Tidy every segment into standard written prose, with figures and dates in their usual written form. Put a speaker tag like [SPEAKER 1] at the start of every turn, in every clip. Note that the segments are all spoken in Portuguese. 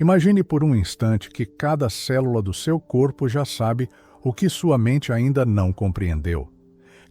[SPEAKER 1] Imagine por um instante que cada célula do seu corpo já sabe o que sua mente ainda não compreendeu.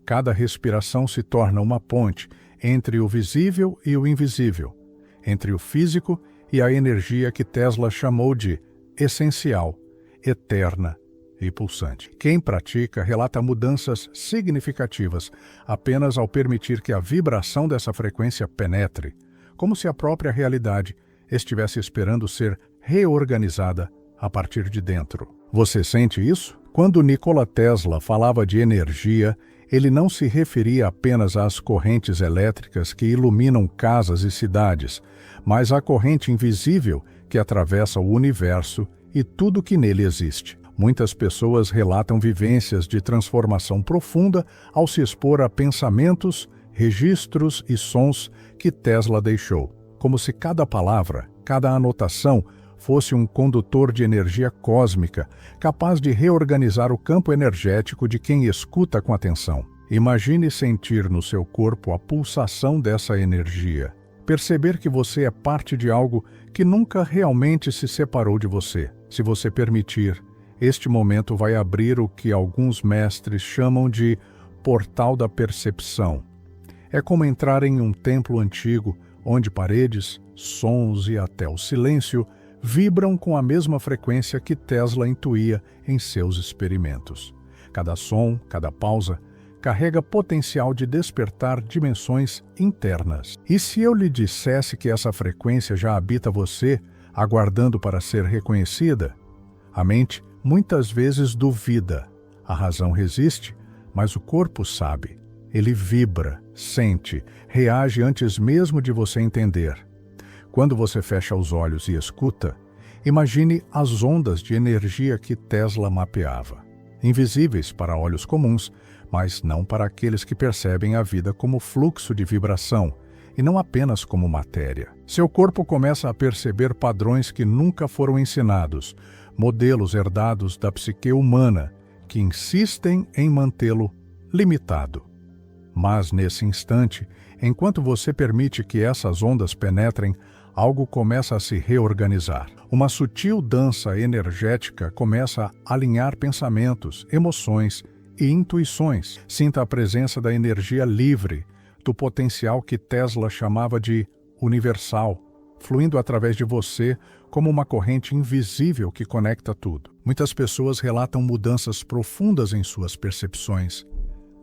[SPEAKER 1] Cada respiração se torna uma ponte entre o visível e o invisível, entre o físico e a energia que Tesla chamou de essencial, eterna e pulsante. Quem pratica relata mudanças significativas apenas ao permitir que a vibração dessa frequência penetre, como se a própria realidade estivesse esperando ser reorganizada a partir de dentro. Você sente isso? Quando Nikola Tesla falava de energia, ele não se referia apenas às correntes elétricas que iluminam casas e cidades, mas à corrente invisível que atravessa o universo e tudo que nele existe. Muitas pessoas relatam vivências de transformação profunda ao se expor a pensamentos, registros e sons que Tesla deixou, como se cada palavra, cada anotação fosse um condutor de energia cósmica, capaz de reorganizar o campo energético de quem escuta com atenção. Imagine sentir no seu corpo a pulsação dessa energia. Perceber que você é parte de algo que nunca realmente se separou de você. Se você permitir, este momento vai abrir o que alguns mestres chamam de portal da percepção. É como entrar em um templo antigo, onde paredes, sons e até o silêncio vibram com a mesma frequência que Tesla intuía em seus experimentos. Cada som, cada pausa, carrega potencial de despertar dimensões internas. E se eu lhe dissesse que essa frequência já habita você, aguardando para ser reconhecida? A mente muitas vezes duvida. A razão resiste, mas o corpo sabe. Ele vibra, sente, reage antes mesmo de você entender. Quando você fecha os olhos e escuta, imagine as ondas de energia que Tesla mapeava. Invisíveis para olhos comuns, mas não para aqueles que percebem a vida como fluxo de vibração, e não apenas como matéria. Seu corpo começa a perceber padrões que nunca foram ensinados, modelos herdados da psique humana, que insistem em mantê-lo limitado. Mas, nesse instante, enquanto você permite que essas ondas penetrem, algo começa a se reorganizar. Uma sutil dança energética começa a alinhar pensamentos, emoções e intuições. Sinta a presença da energia livre, do potencial que Tesla chamava de universal, fluindo através de você como uma corrente invisível que conecta tudo. Muitas pessoas relatam mudanças profundas em suas percepções.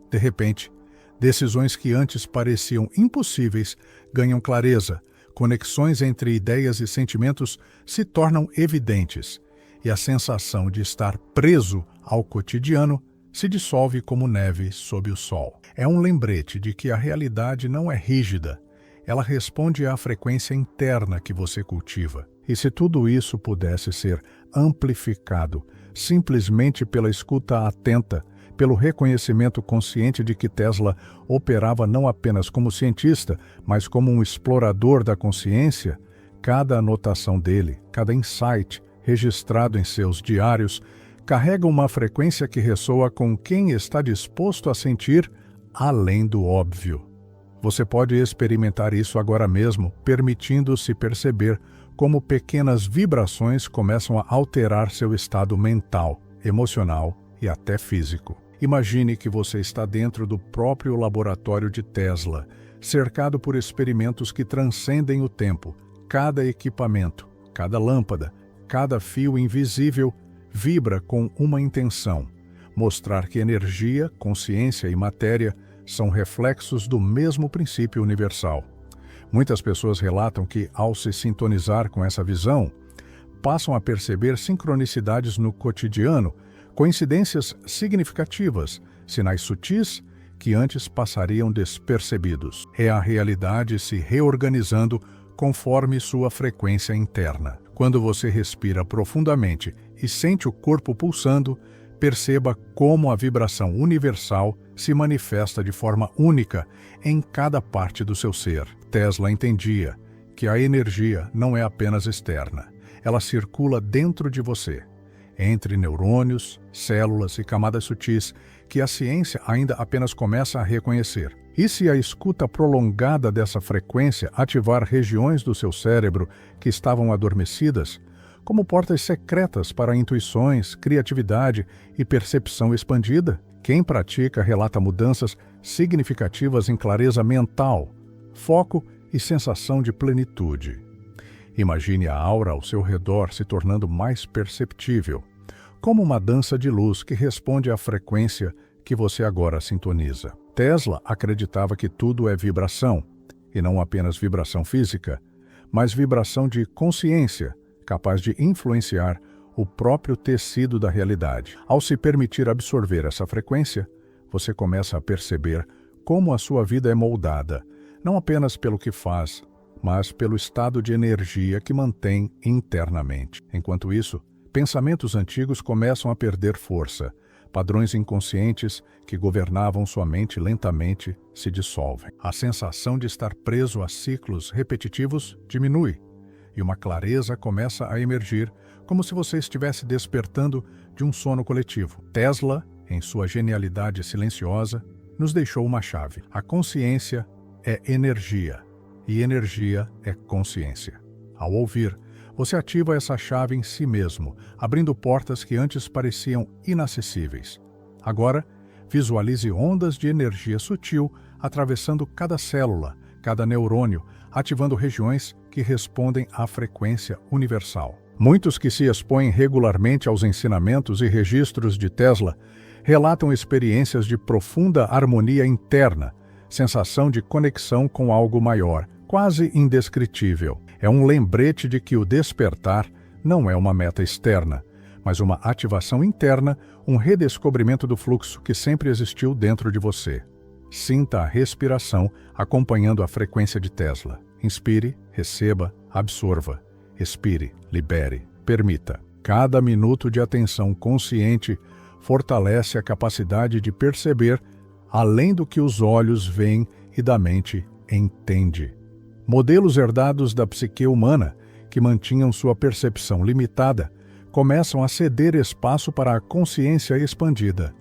[SPEAKER 1] De repente, decisões que antes pareciam impossíveis ganham clareza, conexões entre ideias e sentimentos se tornam evidentes, e a sensação de estar preso ao cotidiano se dissolve como neve sob o sol. É um lembrete de que a realidade não é rígida, ela responde à frequência interna que você cultiva. E se tudo isso pudesse ser amplificado simplesmente pela escuta atenta, pelo reconhecimento consciente de que Tesla operava não apenas como cientista, mas como um explorador da consciência, cada anotação dele, cada insight registrado em seus diários, carrega uma frequência que ressoa com quem está disposto a sentir além do óbvio. Você pode experimentar isso agora mesmo, permitindo-se perceber como pequenas vibrações começam a alterar seu estado mental, emocional e até físico. Imagine que você está dentro do próprio laboratório de Tesla, cercado por experimentos que transcendem o tempo. Cada equipamento, cada lâmpada, cada fio invisível vibra com uma intenção: mostrar que energia, consciência e matéria são reflexos do mesmo princípio universal. Muitas pessoas relatam que, ao se sintonizar com essa visão, passam a perceber sincronicidades no cotidiano, coincidências significativas, sinais sutis que antes passariam despercebidos. É a realidade se reorganizando conforme sua frequência interna. Quando você respira profundamente e sente o corpo pulsando, perceba como a vibração universal se manifesta de forma única em cada parte do seu ser. Tesla entendia que a energia não é apenas externa, ela circula dentro de você, entre neurônios, células e camadas sutis que a ciência ainda apenas começa a reconhecer. E se a escuta prolongada dessa frequência ativar regiões do seu cérebro que estavam adormecidas, como portas secretas para intuições, criatividade e percepção expandida. Quem pratica relata mudanças significativas em clareza mental, foco e sensação de plenitude. Imagine a aura ao seu redor se tornando mais perceptível, como uma dança de luz que responde à frequência que você agora sintoniza. Tesla acreditava que tudo é vibração, e não apenas vibração física, mas vibração de consciência, capaz de influenciar o próprio tecido da realidade. Ao se permitir absorver essa frequência, você começa a perceber como a sua vida é moldada, não apenas pelo que faz, mas pelo estado de energia que mantém internamente. Enquanto isso, pensamentos antigos começam a perder força. Padrões inconscientes que governavam sua mente lentamente se dissolvem. A sensação de estar preso a ciclos repetitivos diminui, e uma clareza começa a emergir, como se você estivesse despertando de um sono coletivo. Tesla, em sua genialidade silenciosa, nos deixou uma chave. A consciência é energia, e energia é consciência. Ao ouvir, você ativa essa chave em si mesmo, abrindo portas que antes pareciam inacessíveis. Agora, visualize ondas de energia sutil atravessando cada célula, cada neurônio, ativando regiões que respondem à frequência universal. Muitos que se expõem regularmente aos ensinamentos e registros de Tesla relatam experiências de profunda harmonia interna, sensação de conexão com algo maior, quase indescritível. É um lembrete de que o despertar não é uma meta externa, mas uma ativação interna, um redescobrimento do fluxo que sempre existiu dentro de você. Sinta a respiração acompanhando a frequência de Tesla. Inspire, receba, absorva. Expire, libere, permita. Cada minuto de atenção consciente fortalece a capacidade de perceber além do que os olhos veem e da mente entende. Modelos herdados da psique humana, que mantinham sua percepção limitada, começam a ceder espaço para a consciência expandida.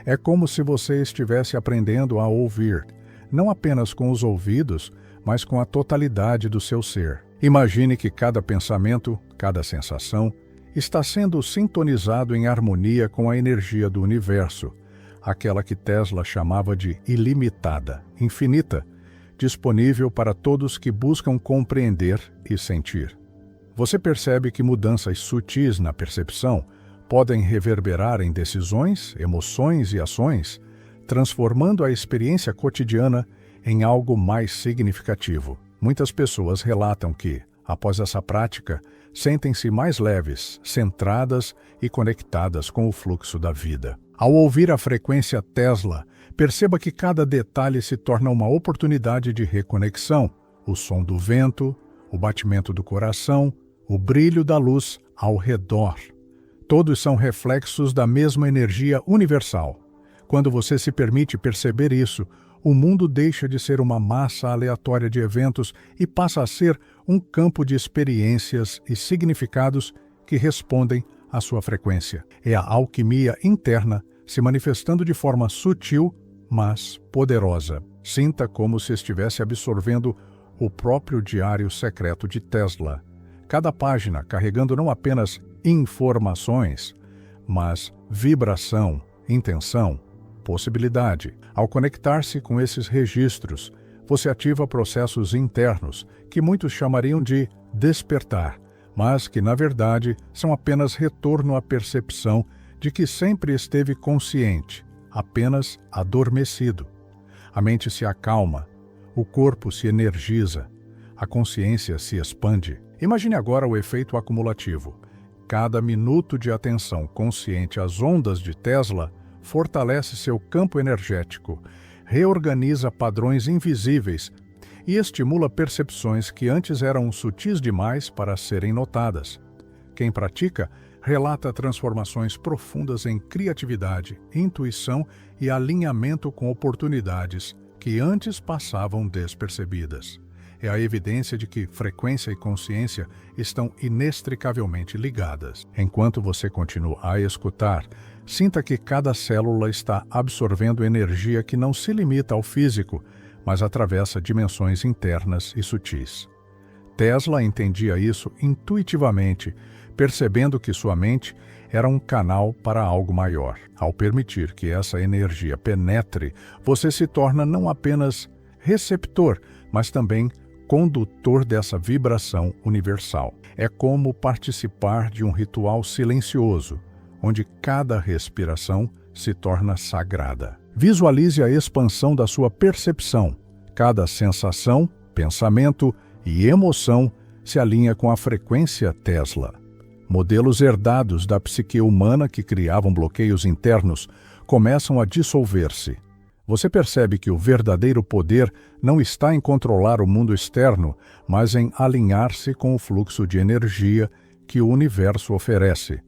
[SPEAKER 1] É como se você estivesse aprendendo a ouvir, não apenas com os ouvidos, mas com a totalidade do seu ser. Imagine que cada pensamento, cada sensação, está sendo sintonizado em harmonia com a energia do universo, aquela que Tesla chamava de ilimitada, infinita, disponível para todos que buscam compreender e sentir. Você percebe que mudanças sutis na percepção podem reverberar em decisões, emoções e ações, transformando a experiência cotidiana em algo mais significativo. Muitas pessoas relatam que, após essa prática, sentem-se mais leves, centradas e conectadas com o fluxo da vida. Ao ouvir a frequência Tesla, perceba que cada detalhe se torna uma oportunidade de reconexão. O som do vento, o batimento do coração, o brilho da luz ao redor. Todos são reflexos da mesma energia universal. Quando você se permite perceber isso, o mundo deixa de ser uma massa aleatória de eventos e passa a ser um campo de experiências e significados que respondem à sua frequência. É a alquimia interna se manifestando de forma sutil, mas poderosa. Sinta como se estivesse absorvendo o próprio diário secreto de Tesla. Cada página carregando não apenas informações, mas vibração, intenção, possibilidade. Ao conectar-se com esses registros, você ativa processos internos que muitos chamariam de despertar, mas que, na verdade, são apenas retorno à percepção de que sempre esteve consciente, apenas adormecido. A mente se acalma, o corpo se energiza, a consciência se expande. Imagine agora o efeito acumulativo. Cada minuto de atenção consciente às ondas de Tesla fortalece seu campo energético, reorganiza padrões invisíveis e estimula percepções que antes eram sutis demais para serem notadas. Quem pratica relata transformações profundas em criatividade, intuição e alinhamento com oportunidades que antes passavam despercebidas. É a evidência de que frequência e consciência estão inextricavelmente ligadas. Enquanto você continua a escutar, sinta que cada célula está absorvendo energia que não se limita ao físico, mas atravessa dimensões internas e sutis. Tesla entendia isso intuitivamente, percebendo que sua mente era um canal para algo maior. Ao permitir que essa energia penetre, você se torna não apenas receptor, mas também condutor dessa vibração universal. É como participar de um ritual silencioso, onde cada respiração se torna sagrada. Visualize a expansão da sua percepção. Cada sensação, pensamento e emoção se alinha com a frequência Tesla. Modelos herdados da psique humana que criavam bloqueios internos começam a dissolver-se. Você percebe que o verdadeiro poder não está em controlar o mundo externo, mas em alinhar-se com o fluxo de energia que o universo oferece.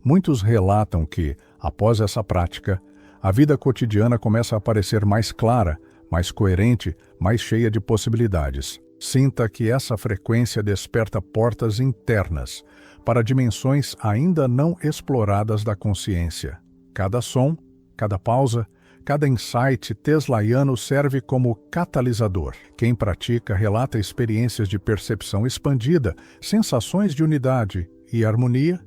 [SPEAKER 1] Muitos relatam que, após essa prática, a vida cotidiana começa a parecer mais clara, mais coerente, mais cheia de possibilidades. Sinta que essa frequência desperta portas internas para dimensões ainda não exploradas da consciência. Cada som, cada pausa, cada insight teslaiano serve como catalisador. Quem pratica relata experiências de percepção expandida, sensações de unidade e harmonia,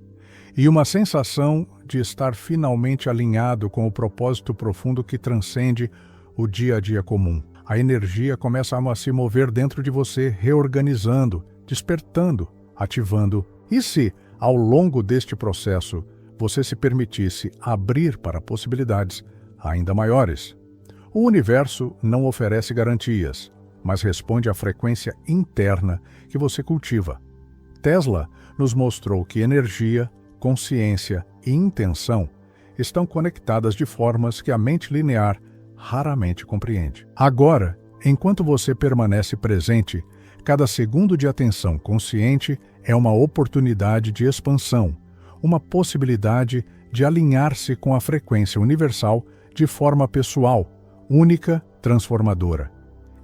[SPEAKER 1] e uma sensação de estar finalmente alinhado com o propósito profundo que transcende o dia a dia comum. A energia começa a se mover dentro de você, reorganizando, despertando, ativando. E se, ao longo deste processo, você se permitisse abrir para possibilidades ainda maiores? O universo não oferece garantias, mas responde à frequência interna que você cultiva. Tesla nos mostrou que energia, consciência e intenção estão conectadas de formas que a mente linear raramente compreende. Agora, enquanto você permanece presente, cada segundo de atenção consciente é uma oportunidade de expansão, uma possibilidade de alinhar-se com a frequência universal de forma pessoal, única, transformadora.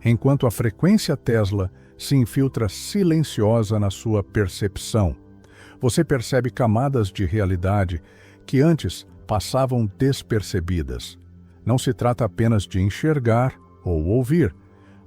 [SPEAKER 1] Enquanto a frequência Tesla se infiltra silenciosa na sua percepção, você percebe camadas de realidade que antes passavam despercebidas. Não se trata apenas de enxergar ou ouvir,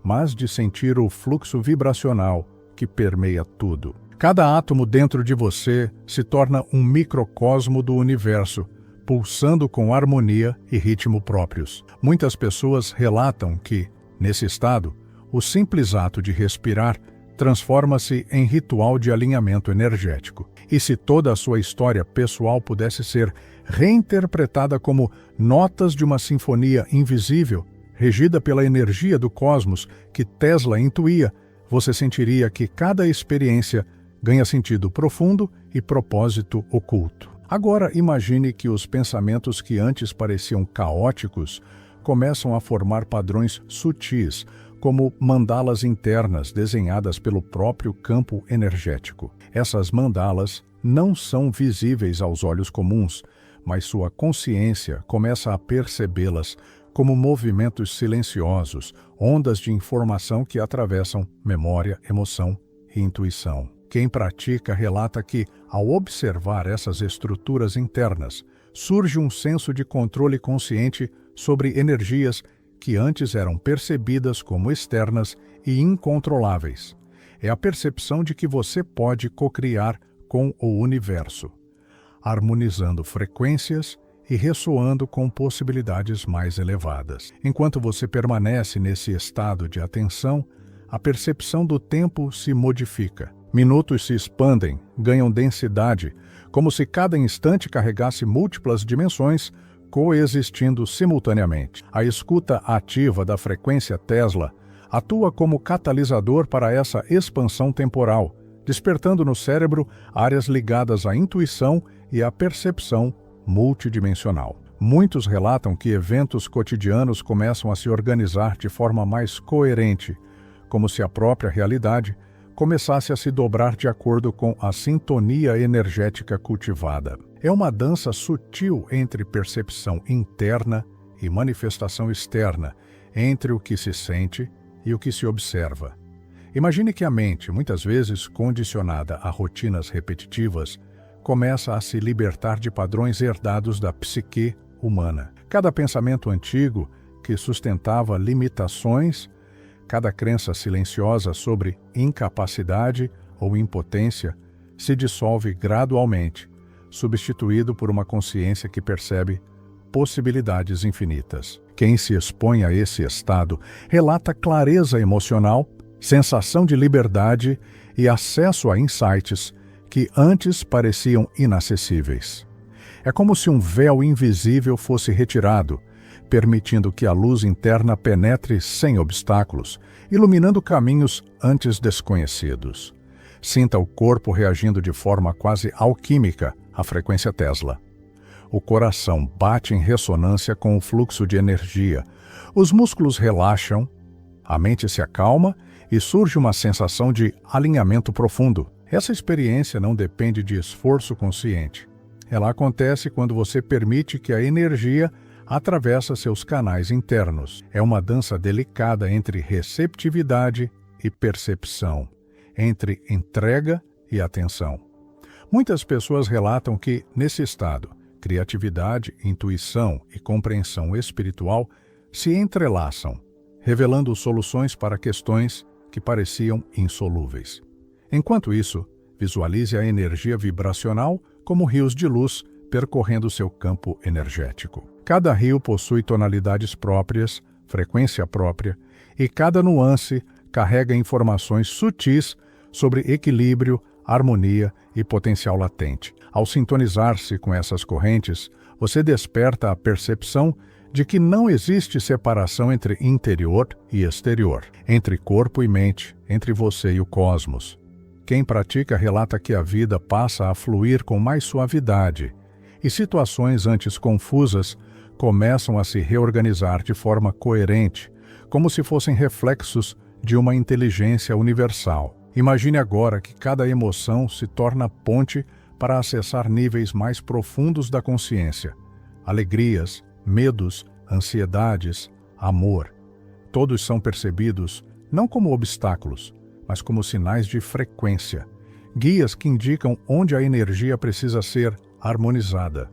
[SPEAKER 1] mas de sentir o fluxo vibracional que permeia tudo. Cada átomo dentro de você se torna um microcosmo do universo, pulsando com harmonia e ritmo próprios. Muitas pessoas relatam que, nesse estado, o simples ato de respirar transforma-se em ritual de alinhamento energético. E se toda a sua história pessoal pudesse ser reinterpretada como notas de uma sinfonia invisível, regida pela energia do cosmos que Tesla intuía, você sentiria que cada experiência ganha sentido profundo e propósito oculto. Agora imagine que os pensamentos que antes pareciam caóticos começam a formar padrões sutis, como mandalas internas desenhadas pelo próprio campo energético. Essas mandalas não são visíveis aos olhos comuns, mas sua consciência começa a percebê-las como movimentos silenciosos, ondas de informação que atravessam memória, emoção e intuição. Quem pratica relata que, ao observar essas estruturas internas, surge um senso de controle consciente sobre energias que antes eram percebidas como externas e incontroláveis. É a percepção de que você pode cocriar com o universo, harmonizando frequências e ressoando com possibilidades mais elevadas. Enquanto você permanece nesse estado de atenção, a percepção do tempo se modifica. Minutos se expandem, ganham densidade, como se cada instante carregasse múltiplas dimensões, coexistindo simultaneamente. A escuta ativa da frequência Tesla atua como catalisador para essa expansão temporal, despertando no cérebro áreas ligadas à intuição e à percepção multidimensional. Muitos relatam que eventos cotidianos começam a se organizar de forma mais coerente, como se a própria realidade começasse a se dobrar de acordo com a sintonia energética cultivada. É uma dança sutil entre percepção interna e manifestação externa, entre o que se sente e o que se observa. Imagine que a mente, muitas vezes condicionada a rotinas repetitivas, começa a se libertar de padrões herdados da psique humana. Cada pensamento antigo que sustentava limitações, cada crença silenciosa sobre incapacidade ou impotência, se dissolve gradualmente, substituído por uma consciência que percebe possibilidades infinitas. Quem se expõe a esse estado relata clareza emocional, sensação de liberdade e acesso a insights que antes pareciam inacessíveis. É como se um véu invisível fosse retirado, permitindo que a luz interna penetre sem obstáculos, iluminando caminhos antes desconhecidos. Sinta o corpo reagindo de forma quase alquímica à frequência Tesla. O coração bate em ressonância com o fluxo de energia, os músculos relaxam, a mente se acalma e surge uma sensação de alinhamento profundo. Essa experiência não depende de esforço consciente. Ela acontece quando você permite que a energia atravesse seus canais internos. É uma dança delicada entre receptividade e percepção, entre entrega e atenção. Muitas pessoas relatam que, nesse estado, criatividade, intuição e compreensão espiritual se entrelaçam, revelando soluções para questões que pareciam insolúveis. Enquanto isso, visualize a energia vibracional como rios de luz percorrendo seu campo energético. Cada rio possui tonalidades próprias, frequência própria, e cada nuance carrega informações sutis sobre equilíbrio, harmonia e potencial latente. Ao sintonizar-se com essas correntes, você desperta a percepção de que não existe separação entre interior e exterior, entre corpo e mente, entre você e o cosmos. Quem pratica relata que a vida passa a fluir com mais suavidade, e situações antes confusas começam a se reorganizar de forma coerente, como se fossem reflexos de uma inteligência universal. Imagine agora que cada emoção se torna ponte para acessar níveis mais profundos da consciência. Alegrias, medos, ansiedades, amor. Todos são percebidos não como obstáculos, mas como sinais de frequência, guias que indicam onde a energia precisa ser harmonizada.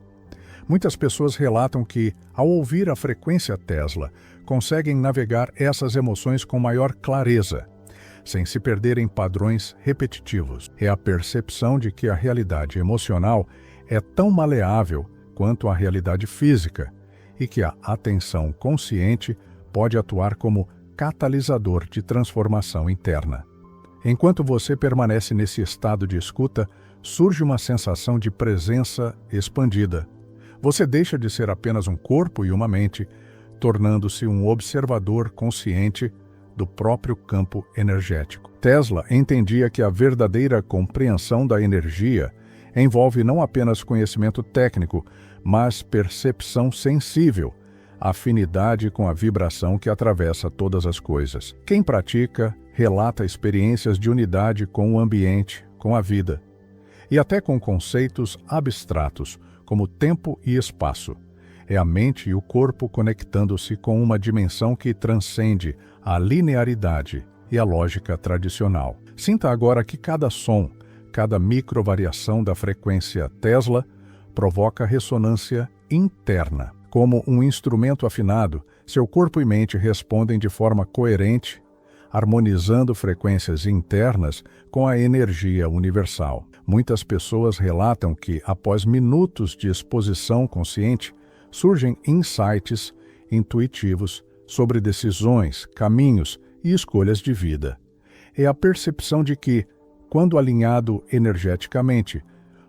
[SPEAKER 1] Muitas pessoas relatam que, ao ouvir a frequência Tesla, conseguem navegar essas emoções com maior clareza, sem se perder em padrões repetitivos. É a percepção de que a realidade emocional é tão maleável quanto a realidade física e que a atenção consciente pode atuar como catalisador de transformação interna. Enquanto você permanece nesse estado de escuta, surge uma sensação de presença expandida. Você deixa de ser apenas um corpo e uma mente, tornando-se um observador consciente do próprio campo energético. Tesla entendia que a verdadeira compreensão da energia envolve não apenas conhecimento técnico, mas percepção sensível, afinidade com a vibração que atravessa todas as coisas. Quem pratica relata experiências de unidade com o ambiente, com a vida, e até com conceitos abstratos, como tempo e espaço. É a mente e o corpo conectando-se com uma dimensão que transcende a linearidade e a lógica tradicional. Sinta agora que cada som, cada microvariação da frequência Tesla provoca ressonância interna. Como um instrumento afinado, seu corpo e mente respondem de forma coerente, harmonizando frequências internas com a energia universal. Muitas pessoas relatam que, após minutos de exposição consciente, surgem insights intuitivos sobre decisões, caminhos e escolhas de vida. É a percepção de que, quando alinhado energeticamente,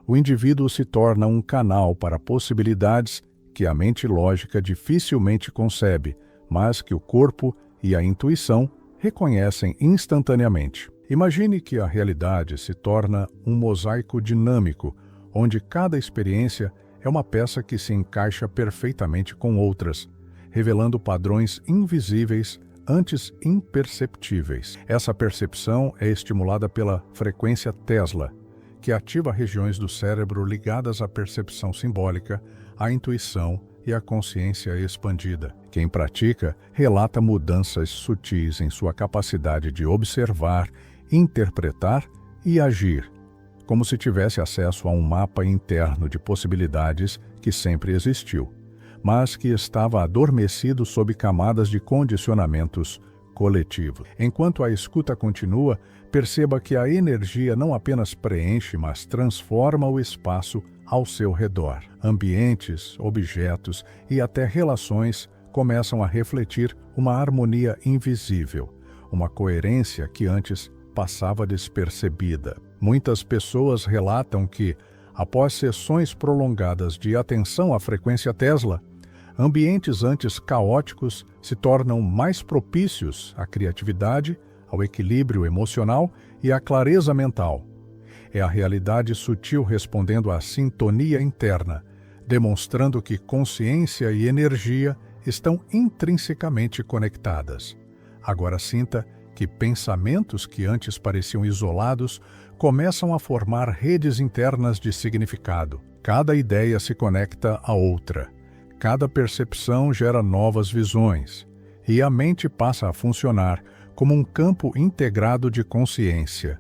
[SPEAKER 1] o indivíduo se torna um canal para possibilidades que a mente lógica dificilmente concebe, mas que o corpo e a intuição reconhecem instantaneamente. Imagine que a realidade se torna um mosaico dinâmico, onde cada experiência é uma peça que se encaixa perfeitamente com outras, revelando padrões invisíveis, antes imperceptíveis. Essa percepção é estimulada pela frequência Tesla, que ativa regiões do cérebro ligadas à percepção simbólica, à intuição e à consciência expandida. Quem pratica relata mudanças sutis em sua capacidade de observar, interpretar e agir, como se tivesse acesso a um mapa interno de possibilidades que sempre existiu, mas que estava adormecido sob camadas de condicionamentos coletivo. Enquanto a escuta continua, perceba que a energia não apenas preenche, mas transforma o espaço ao seu redor. Ambientes, objetos e até relações começam a refletir uma harmonia invisível, uma coerência que antes passava despercebida. Muitas pessoas relatam que, após sessões prolongadas de atenção à frequência Tesla, ambientes antes caóticos se tornam mais propícios à criatividade, ao equilíbrio emocional e à clareza mental. É a realidade sutil respondendo à sintonia interna, demonstrando que consciência e energia estão intrinsecamente conectadas. Agora sinta que pensamentos que antes pareciam isolados começam a formar redes internas de significado. Cada ideia se conecta a outra. Cada percepção gera novas visões. E a mente passa a funcionar como um campo integrado de consciência.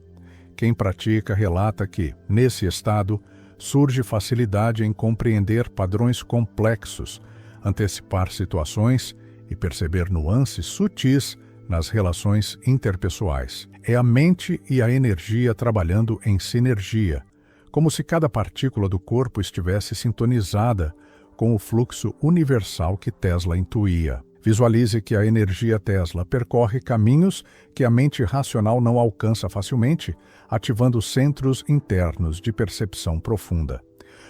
[SPEAKER 1] Quem pratica relata que, nesse estado, surge facilidade em compreender padrões complexos, antecipar situações e perceber nuances sutis nas relações interpessoais. É a mente e a energia trabalhando em sinergia, como se cada partícula do corpo estivesse sintonizada com o fluxo universal que Tesla intuía. Visualize que a energia Tesla percorre caminhos que a mente racional não alcança facilmente, ativando centros internos de percepção profunda.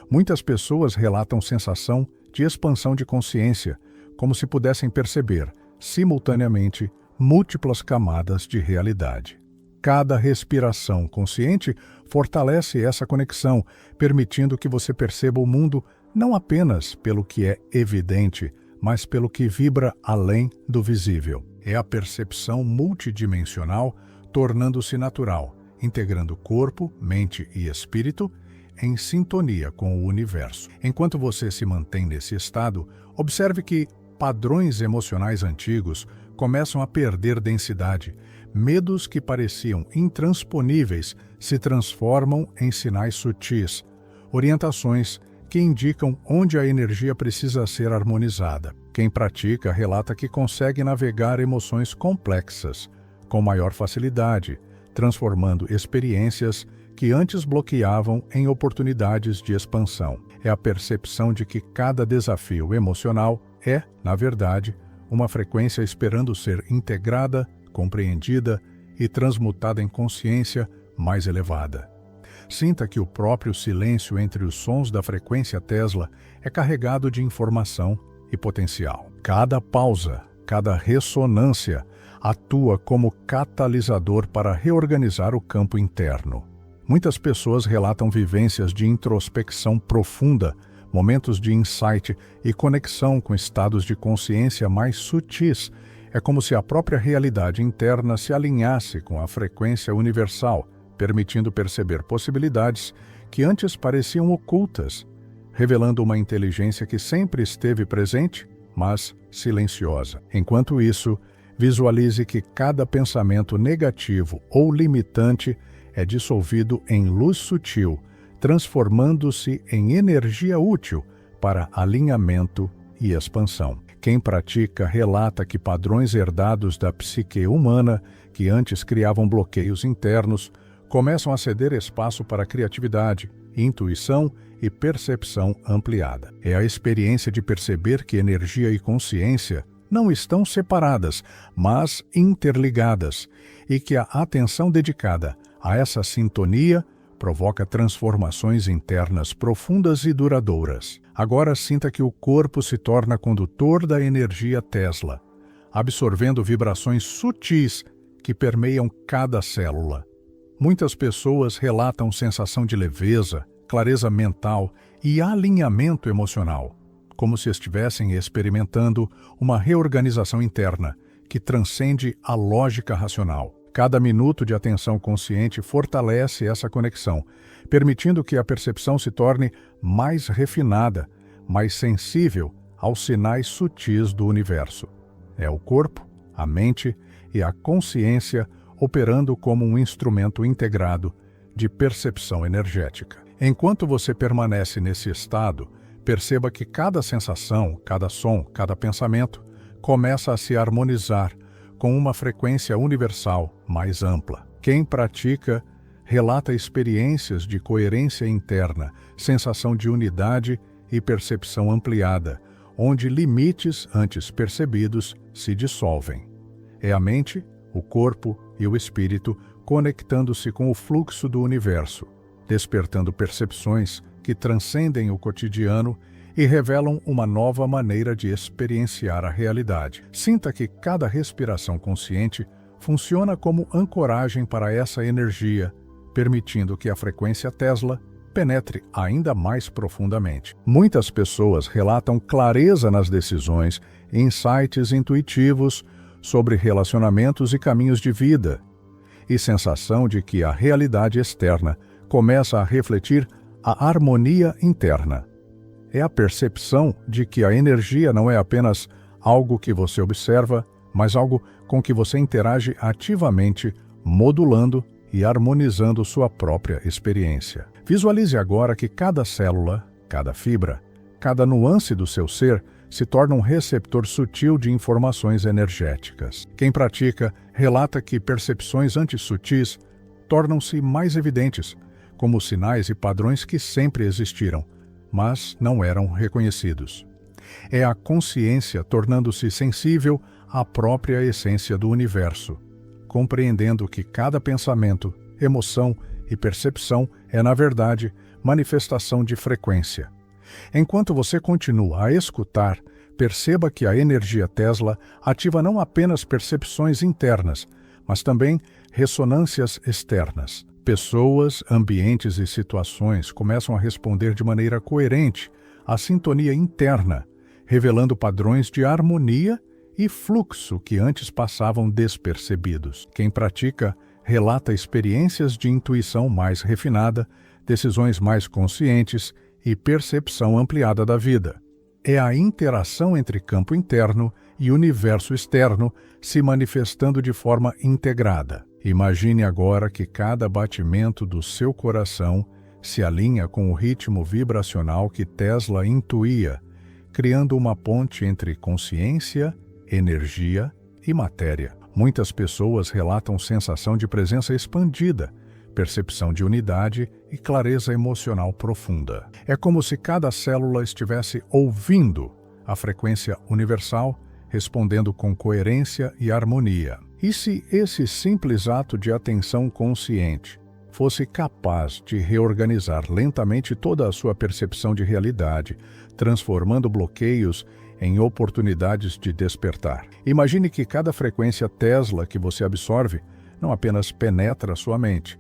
[SPEAKER 1] Muitas pessoas relatam sensação de expansão de consciência, como se pudessem perceber, simultaneamente, múltiplas camadas de realidade. Cada respiração consciente fortalece essa conexão, permitindo que você perceba o mundo não apenas pelo que é evidente, mas pelo que vibra além do visível. É a percepção multidimensional tornando-se natural, integrando corpo, mente e espírito em sintonia com o universo. Enquanto você se mantém nesse estado, observe que padrões emocionais antigos começam a perder densidade. Medos que pareciam intransponíveis se transformam em sinais sutis, orientações que indicam onde a energia precisa ser harmonizada. Quem pratica relata que consegue navegar emoções complexas com maior facilidade, transformando experiências que antes bloqueavam em oportunidades de expansão. É a percepção de que cada desafio emocional é, na verdade, uma frequência esperando ser integrada, compreendida e transmutada em consciência mais elevada. Sinta que o próprio silêncio entre os sons da frequência Tesla é carregado de informação e potencial. Cada pausa, cada ressonância atua como catalisador para reorganizar o campo interno. Muitas pessoas relatam vivências de introspecção profunda, momentos de insight e conexão com estados de consciência mais sutis. É como se a própria realidade interna se alinhasse com a frequência universal, permitindo perceber possibilidades que antes pareciam ocultas, revelando uma inteligência que sempre esteve presente, mas silenciosa. Enquanto isso, visualize que cada pensamento negativo ou limitante é dissolvido em luz sutil, transformando-se em energia útil para alinhamento e expansão. Quem pratica relata que padrões herdados da psique humana, que antes criavam bloqueios internos, começam a ceder espaço para criatividade, intuição e percepção ampliada. É a experiência de perceber que energia e consciência não estão separadas, mas interligadas, e que a atenção dedicada a essa sintonia provoca transformações internas profundas e duradouras. Agora sinta que o corpo se torna condutor da energia Tesla, absorvendo vibrações sutis que permeiam cada célula. Muitas pessoas relatam sensação de leveza, clareza mental e alinhamento emocional, como se estivessem experimentando uma reorganização interna que transcende a lógica racional. Cada minuto de atenção consciente fortalece essa conexão, permitindo que a percepção se torne mais refinada, mais sensível aos sinais sutis do universo. É o corpo, a mente e a consciência operando como um instrumento integrado de percepção energética. Enquanto você permanece nesse estado, perceba que cada sensação, cada som, cada pensamento começa a se harmonizar, com uma frequência universal mais ampla. Quem pratica relata experiências de coerência interna, sensação de unidade e percepção ampliada, onde limites antes percebidos se dissolvem. É a mente, o corpo e o espírito conectando-se com o fluxo do universo, despertando percepções que transcendem o cotidiano e revelam uma nova maneira de experienciar a realidade. Sinta que cada respiração consciente funciona como ancoragem para essa energia, permitindo que a frequência Tesla penetre ainda mais profundamente. Muitas pessoas relatam clareza nas decisões, insights intuitivos sobre relacionamentos e caminhos de vida, e sensação de que a realidade externa começa a refletir a harmonia interna. É a percepção de que a energia não é apenas algo que você observa, mas algo com que você interage ativamente, modulando e harmonizando sua própria experiência. Visualize agora que cada célula, cada fibra, cada nuance do seu ser se torna um receptor sutil de informações energéticas. Quem pratica relata que percepções antes sutis tornam-se mais evidentes, como sinais e padrões que sempre existiram, mas não eram reconhecidos. É a consciência tornando-se sensível à própria essência do universo, compreendendo que cada pensamento, emoção e percepção é, na verdade, manifestação de frequência. Enquanto você continua a escutar, perceba que a energia Tesla ativa não apenas percepções internas, mas também ressonâncias externas. Pessoas, ambientes e situações começam a responder de maneira coerente à sintonia interna, revelando padrões de harmonia e fluxo que antes passavam despercebidos. Quem pratica relata experiências de intuição mais refinada, decisões mais conscientes e percepção ampliada da vida. É a interação entre campo interno e universo externo se manifestando de forma integrada. Imagine agora que cada batimento do seu coração se alinha com o ritmo vibracional que Tesla intuía, criando uma ponte entre consciência, energia e matéria. Muitas pessoas relatam sensação de presença expandida, percepção de unidade e clareza emocional profunda. É como se cada célula estivesse ouvindo a frequência universal, respondendo com coerência e harmonia. E se esse simples ato de atenção consciente fosse capaz de reorganizar lentamente toda a sua percepção de realidade, transformando bloqueios em oportunidades de despertar? Imagine que cada frequência Tesla que você absorve não apenas penetra sua mente,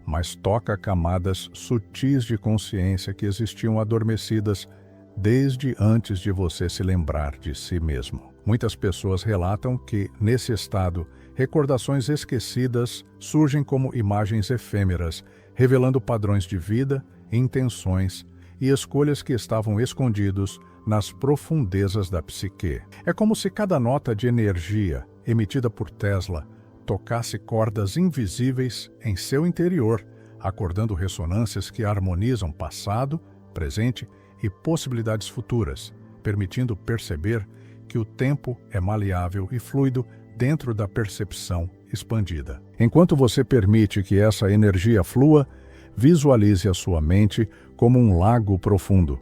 [SPEAKER 1] mas toca camadas sutis de consciência que existiam adormecidas desde antes de você se lembrar de si mesmo. Muitas pessoas relatam que, nesse estado, recordações esquecidas surgem como imagens efêmeras, revelando padrões de vida, intenções e escolhas que estavam escondidos nas profundezas da psique. É como se cada nota de energia emitida por Tesla tocasse cordas invisíveis em seu interior, acordando ressonâncias que harmonizam passado, presente e possibilidades futuras, permitindo perceber que o tempo é maleável e fluido dentro da percepção expandida. Enquanto você permite que essa energia flua, visualize a sua mente como um lago profundo.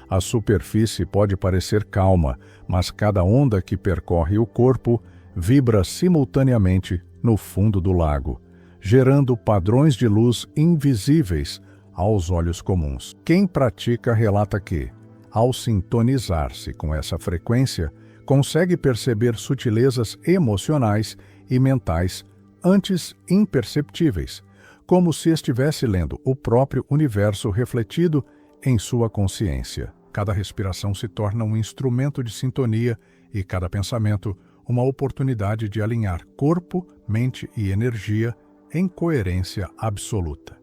[SPEAKER 1] A superfície pode parecer calma, mas cada onda que percorre o corpo vibra simultaneamente no fundo do lago, gerando padrões de luz invisíveis aos olhos comuns. Quem pratica relata que, ao sintonizar-se com essa frequência, consegue perceber sutilezas emocionais e mentais antes imperceptíveis, como se estivesse lendo o próprio universo refletido em sua consciência. Cada respiração se torna um instrumento de sintonia e cada pensamento uma oportunidade de alinhar corpo, mente e energia em coerência absoluta.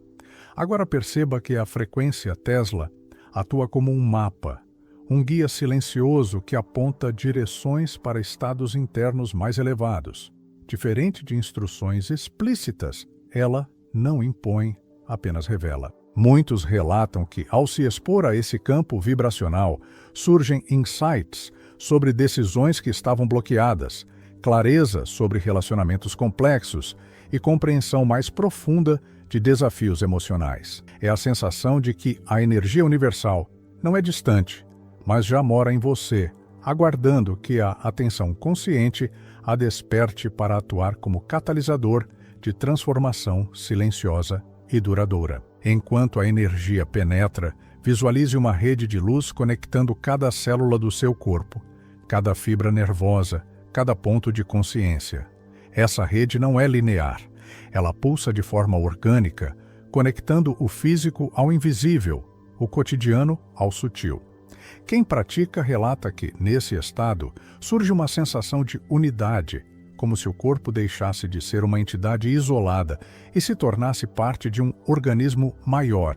[SPEAKER 1] Agora perceba que a frequência Tesla atua como um mapa, um guia silencioso que aponta direções para estados internos mais elevados. Diferente de instruções explícitas, ela não impõe, apenas revela. Muitos relatam que, ao se expor a esse campo vibracional, surgem insights sobre decisões que estavam bloqueadas, clareza sobre relacionamentos complexos e compreensão mais profunda de desafios emocionais. É a sensação de que a energia universal não é distante, mas já mora em você, aguardando que a atenção consciente a desperte para atuar como catalisador de transformação silenciosa e duradoura. Enquanto a energia penetra, visualize uma rede de luz conectando cada célula do seu corpo, cada fibra nervosa, cada ponto de consciência. Essa rede não é linear. Ela pulsa de forma orgânica, conectando o físico ao invisível, o cotidiano ao sutil. Quem pratica relata que, nesse estado, surge uma sensação de unidade, como se o corpo deixasse de ser uma entidade isolada e se tornasse parte de um organismo maior,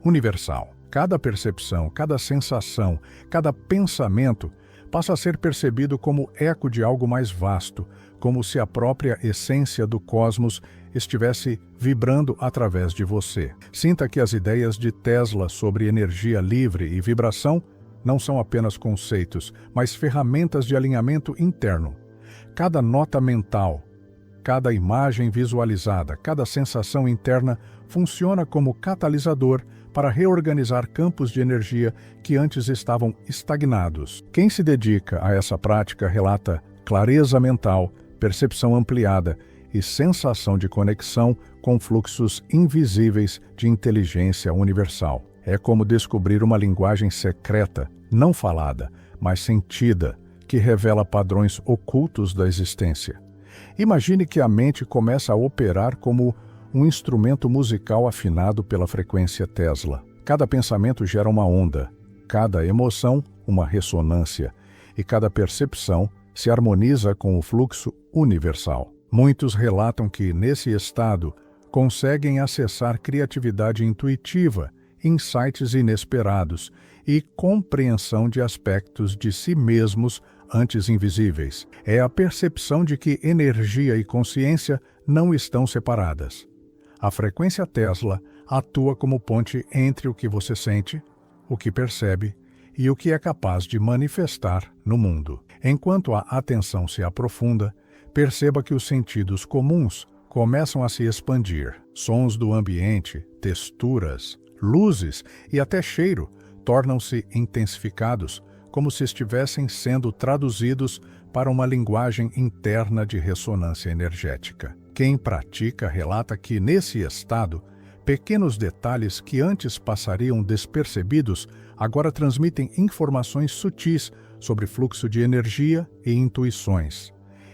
[SPEAKER 1] universal. Cada percepção, cada sensação, cada pensamento passa a ser percebido como eco de algo mais vasto, como se a própria essência do cosmos estivesse vibrando através de você. Sinta que as ideias de Tesla sobre energia livre e vibração não são apenas conceitos, mas ferramentas de alinhamento interno. Cada nota mental, cada imagem visualizada, cada sensação interna funciona como catalisador para reorganizar campos de energia que antes estavam estagnados. Quem se dedica a essa prática relata clareza mental, percepção ampliada e sensação de conexão com fluxos invisíveis de inteligência universal. É como descobrir uma linguagem secreta, não falada, mas sentida, que revela padrões ocultos da existência. Imagine que a mente começa a operar como um instrumento musical afinado pela frequência Tesla. Cada pensamento gera uma onda, cada emoção uma ressonância, e cada percepção se harmoniza com o fluxo universal. Muitos relatam que, nesse estado, conseguem acessar criatividade intuitiva, insights inesperados e compreensão de aspectos de si mesmos antes invisíveis. É a percepção de que energia e consciência não estão separadas. A frequência Tesla atua como ponte entre o que você sente, o que percebe e o que é capaz de manifestar no mundo. Enquanto a atenção se aprofunda, perceba que os sentidos comuns começam a se expandir. Sons do ambiente, texturas, luzes e até cheiro tornam-se intensificados, como se estivessem sendo traduzidos para uma linguagem interna de ressonância energética. Quem pratica relata que, nesse estado, pequenos detalhes que antes passariam despercebidos agora transmitem informações sutis sobre fluxo de energia e intuições.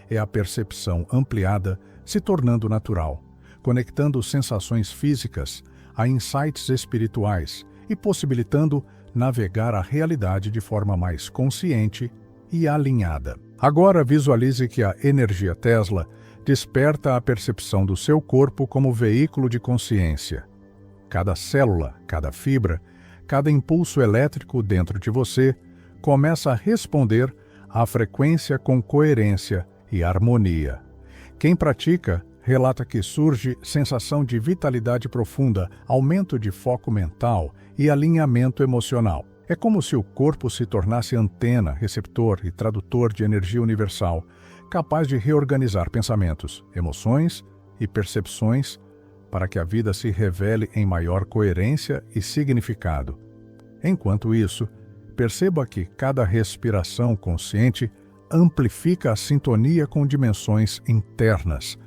[SPEAKER 1] É a percepção ampliada se tornando natural, conectando sensações físicas a insights espirituais e possibilitando navegar a realidade de forma mais consciente e alinhada. Agora visualize que a energia Tesla desperta a percepção do seu corpo como veículo de consciência. Cada célula, cada fibra, cada impulso elétrico dentro de você começa a responder à frequência com coerência e harmonia. Quem pratica relata que surge sensação de vitalidade profunda, aumento de foco mental e alinhamento emocional. É como se o corpo se tornasse antena, receptor e tradutor de energia universal, capaz de reorganizar pensamentos, emoções e percepções para que a vida se revele em maior coerência e significado. Enquanto isso, perceba que cada respiração consciente amplifica a sintonia com dimensões internas.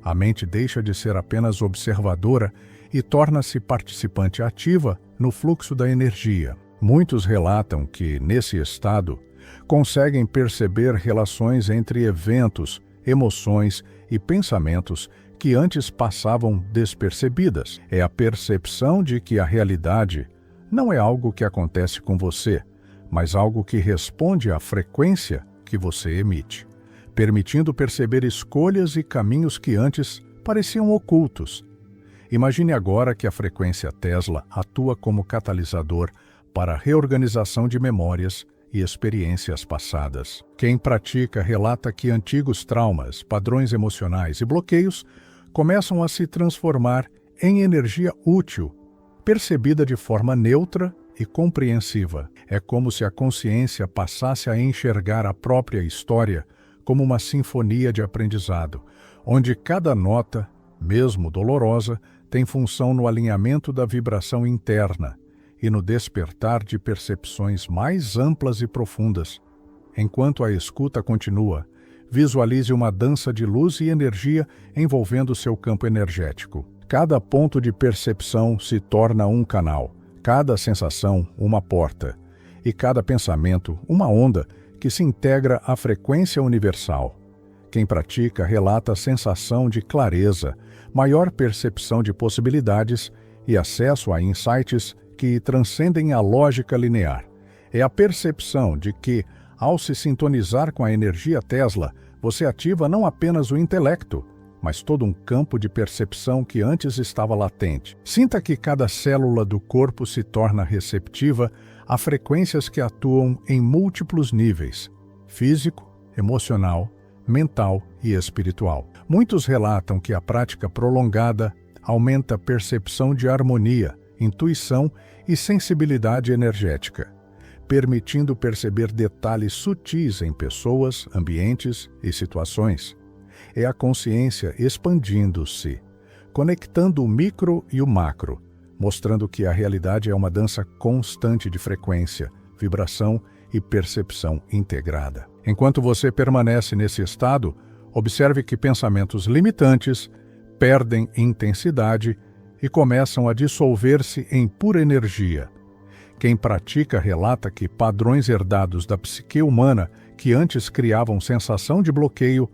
[SPEAKER 1] A mente deixa de ser apenas observadora e torna-se participante ativa no fluxo da energia. Muitos relatam que, nesse estado, conseguem perceber relações entre eventos, emoções e pensamentos que antes passavam despercebidas. É a percepção de que a realidade não é algo que acontece com você, mas algo que responde à frequência que você emite, permitindo perceber escolhas e caminhos que antes pareciam ocultos. Imagine agora que a frequência Tesla atua como catalisador para a reorganização de memórias e experiências passadas. Quem pratica relata que antigos traumas, padrões emocionais e bloqueios começam a se transformar em energia útil, percebida de forma neutra e compreensiva. É como se a consciência passasse a enxergar a própria história como uma sinfonia de aprendizado, onde cada nota, mesmo dolorosa, tem função no alinhamento da vibração interna e no despertar de percepções mais amplas e profundas. Enquanto a escuta continua, visualize uma dança de luz e energia envolvendo seu campo energético. Cada ponto de percepção se torna um canal, cada sensação uma porta, e cada pensamento uma onda que se integra à frequência universal. Quem pratica relata a sensação de clareza, maior percepção de possibilidades e acesso a insights que transcendem a lógica linear. É a percepção de que, ao se sintonizar com a energia Tesla, você ativa não apenas o intelecto, mas todo um campo de percepção que antes estava latente. Sinta que cada célula do corpo se torna receptiva a frequências que atuam em múltiplos níveis: físico, emocional, mental e espiritual. Muitos relatam que a prática prolongada aumenta a percepção de harmonia, intuição e sensibilidade energética, permitindo perceber detalhes sutis em pessoas, ambientes e situações. É a consciência expandindo-se, conectando o micro e o macro, mostrando que a realidade é uma dança constante de frequência, vibração e percepção integrada. Enquanto você permanece nesse estado, observe que pensamentos limitantes perdem intensidade e começam a dissolver-se em pura energia. Quem pratica relata que padrões herdados da psique humana, que antes criavam sensação de bloqueio,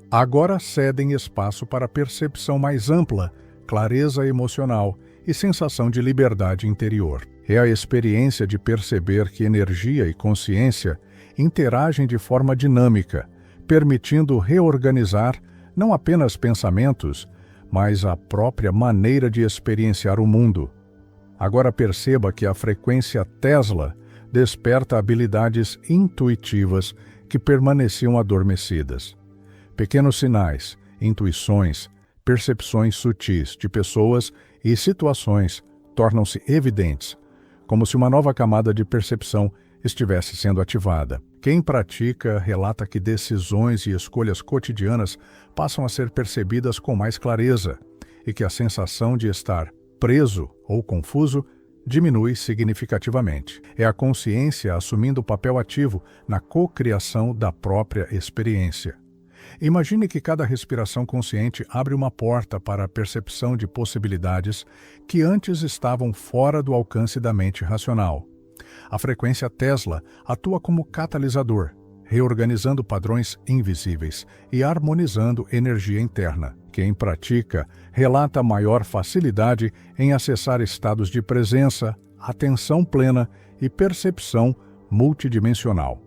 [SPEAKER 1] agora cedem espaço para percepção mais ampla, clareza emocional e sensação de liberdade interior. É a experiência de perceber que energia e consciência interagem de forma dinâmica, permitindo reorganizar não apenas pensamentos, mas a própria maneira de experienciar o mundo. Agora perceba que a frequência Tesla desperta habilidades intuitivas que permaneciam adormecidas. Pequenos sinais, intuições, percepções sutis de pessoas e situações tornam-se evidentes, como se uma nova camada de percepção estivesse sendo ativada. Quem pratica relata que decisões e escolhas cotidianas passam a ser percebidas com mais clareza e que a sensação de estar preso ou confuso diminui significativamente. É a consciência assumindo o papel ativo na cocriação da própria experiência. Imagine que cada respiração consciente abre uma porta para a percepção de possibilidades que antes estavam fora do alcance da mente racional. A frequência Tesla atua como catalisador, reorganizando padrões invisíveis e harmonizando energia interna. Quem pratica relata maior facilidade em acessar estados de presença, atenção plena e percepção multidimensional.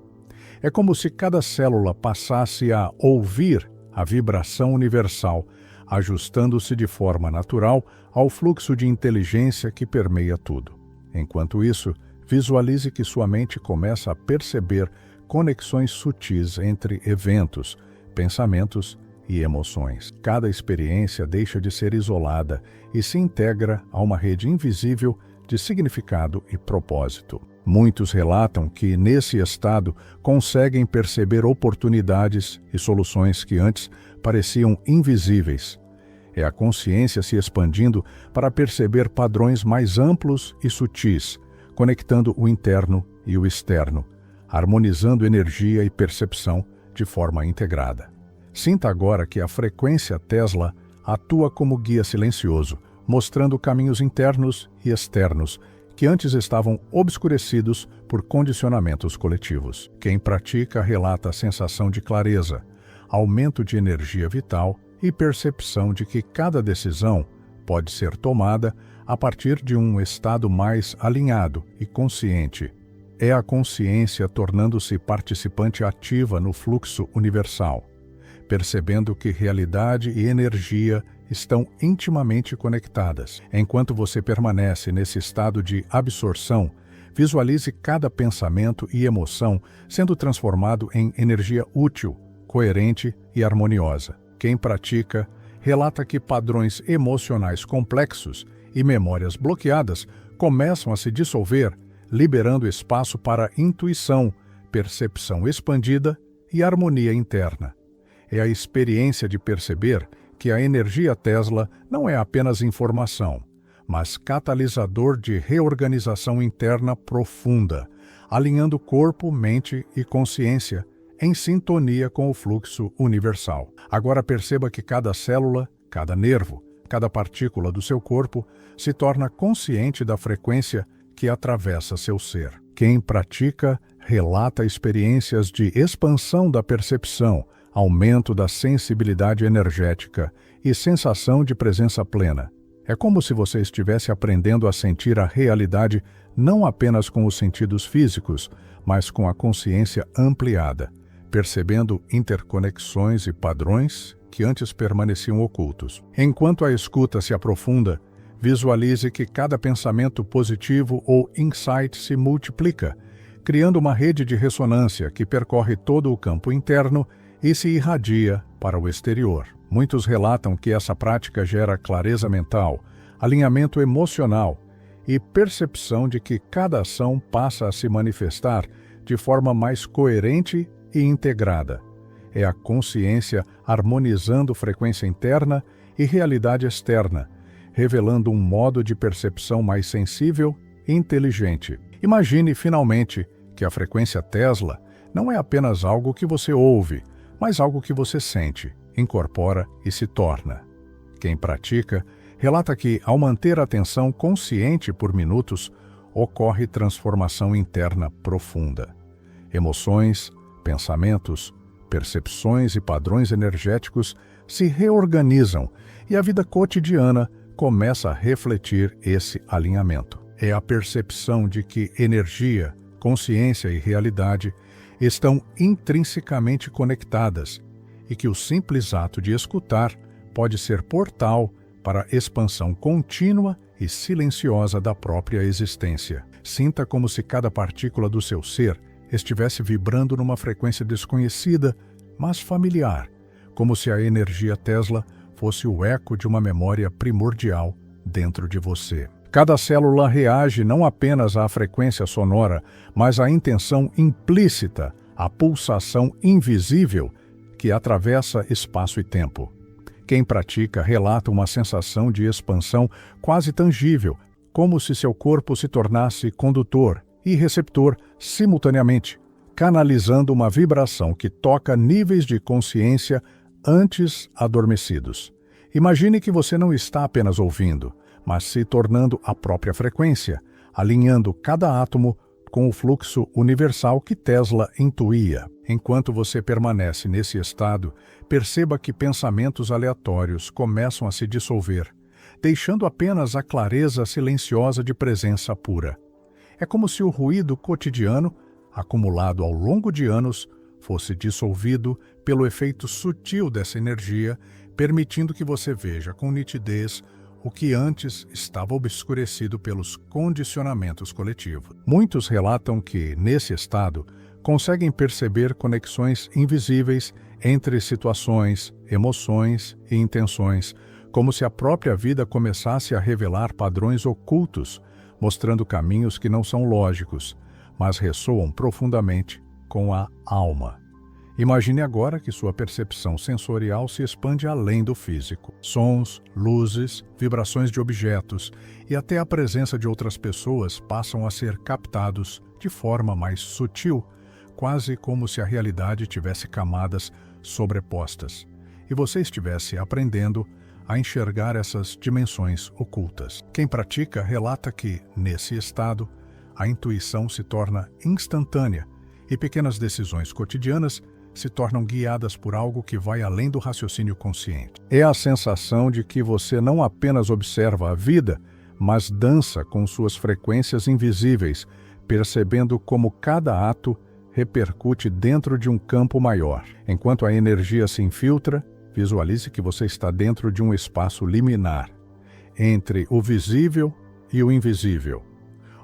[SPEAKER 1] É como se cada célula passasse a ouvir a vibração universal, ajustando-se de forma natural ao fluxo de inteligência que permeia tudo. Enquanto isso, visualize que sua mente começa a perceber conexões sutis entre eventos, pensamentos e emoções. Cada experiência deixa de ser isolada e se integra a uma rede invisível de significado e propósito. Muitos relatam que, nesse estado, conseguem perceber oportunidades e soluções que antes pareciam invisíveis. É a consciência se expandindo para perceber padrões mais amplos e sutis, conectando o interno e o externo, harmonizando energia e percepção de forma integrada. Sinta agora que a frequência Tesla atua como guia silencioso, mostrando caminhos internos e externos que antes estavam obscurecidos por condicionamentos coletivos. Quem pratica relata a sensação de clareza, aumento de energia vital e percepção de que cada decisão pode ser tomada a partir de um estado mais alinhado e consciente. É a consciência tornando-se participante ativa no fluxo universal, percebendo que realidade e energia estão intimamente conectadas. Enquanto você permanece nesse estado de absorção, visualize cada pensamento e emoção sendo transformado em energia útil, coerente e harmoniosa. Quem pratica relata que padrões emocionais complexos e memórias bloqueadas começam a se dissolver, liberando espaço para intuição, percepção expandida e harmonia interna. É a experiência de perceber que a energia Tesla não é apenas informação, mas catalisador de reorganização interna profunda, alinhando corpo, mente e consciência em sintonia com o fluxo universal. Agora perceba que cada célula, cada nervo, cada partícula do seu corpo se torna consciente da frequência que atravessa seu ser. Quem pratica relata experiências de expansão da percepção, aumento da sensibilidade energética e sensação de presença plena. É como se você estivesse aprendendo a sentir a realidade não apenas com os sentidos físicos, mas com a consciência ampliada, percebendo interconexões e padrões que antes permaneciam ocultos. Enquanto a escuta se aprofunda, visualize que cada pensamento positivo ou insight se multiplica, criando uma rede de ressonância que percorre todo o campo interno e se irradia para o exterior. Muitos relatam que essa prática gera clareza mental, alinhamento emocional e percepção de que cada ação passa a se manifestar de forma mais coerente e integrada. É a consciência harmonizando frequência interna e realidade externa, revelando um modo de percepção mais sensível e inteligente. Imagine, finalmente, que a frequência Tesla não é apenas algo que você ouve, mas algo que você sente, incorpora e se torna. Quem pratica relata que, ao manter a atenção consciente por minutos, ocorre transformação interna profunda. Emoções, pensamentos, percepções e padrões energéticos se reorganizam e a vida cotidiana começa a refletir esse alinhamento. É a percepção de que energia, consciência e realidade estão intrinsecamente conectadas e que o simples ato de escutar pode ser portal para a expansão contínua e silenciosa da própria existência. Sinta como se cada partícula do seu ser estivesse vibrando numa frequência desconhecida, mas familiar, como se a energia Tesla fosse o eco de uma memória primordial dentro de você. Cada célula reage não apenas à frequência sonora, mas à intenção implícita, à pulsação invisível que atravessa espaço e tempo. Quem pratica relata uma sensação de expansão quase tangível, como se seu corpo se tornasse condutor e receptor simultaneamente, canalizando uma vibração que toca níveis de consciência antes adormecidos. Imagine que você não está apenas ouvindo, mas se tornando a própria frequência, alinhando cada átomo com o fluxo universal que Tesla intuía. Enquanto você permanece nesse estado, perceba que pensamentos aleatórios começam a se dissolver, deixando apenas a clareza silenciosa de presença pura. É como se o ruído cotidiano, acumulado ao longo de anos, fosse dissolvido pelo efeito sutil dessa energia, permitindo que você veja com nitidez o que antes estava obscurecido pelos condicionamentos coletivos. Muitos relatam que, nesse estado, conseguem perceber conexões invisíveis entre situações, emoções e intenções, como se a própria vida começasse a revelar padrões ocultos, mostrando caminhos que não são lógicos, mas ressoam profundamente com a alma. Imagine agora que sua percepção sensorial se expande além do físico. Sons, luzes, vibrações de objetos e até a presença de outras pessoas passam a ser captados de forma mais sutil, quase como se a realidade tivesse camadas sobrepostas e você estivesse aprendendo a enxergar essas dimensões ocultas. Quem pratica relata que, nesse estado, a intuição se torna instantânea e pequenas decisões cotidianas se tornam guiadas por algo que vai além do raciocínio consciente. É a sensação de que você não apenas observa a vida, mas dança com suas frequências invisíveis, percebendo como cada ato repercute dentro de um campo maior. Enquanto a energia se infiltra, visualize que você está dentro de um espaço liminar, entre o visível e o invisível,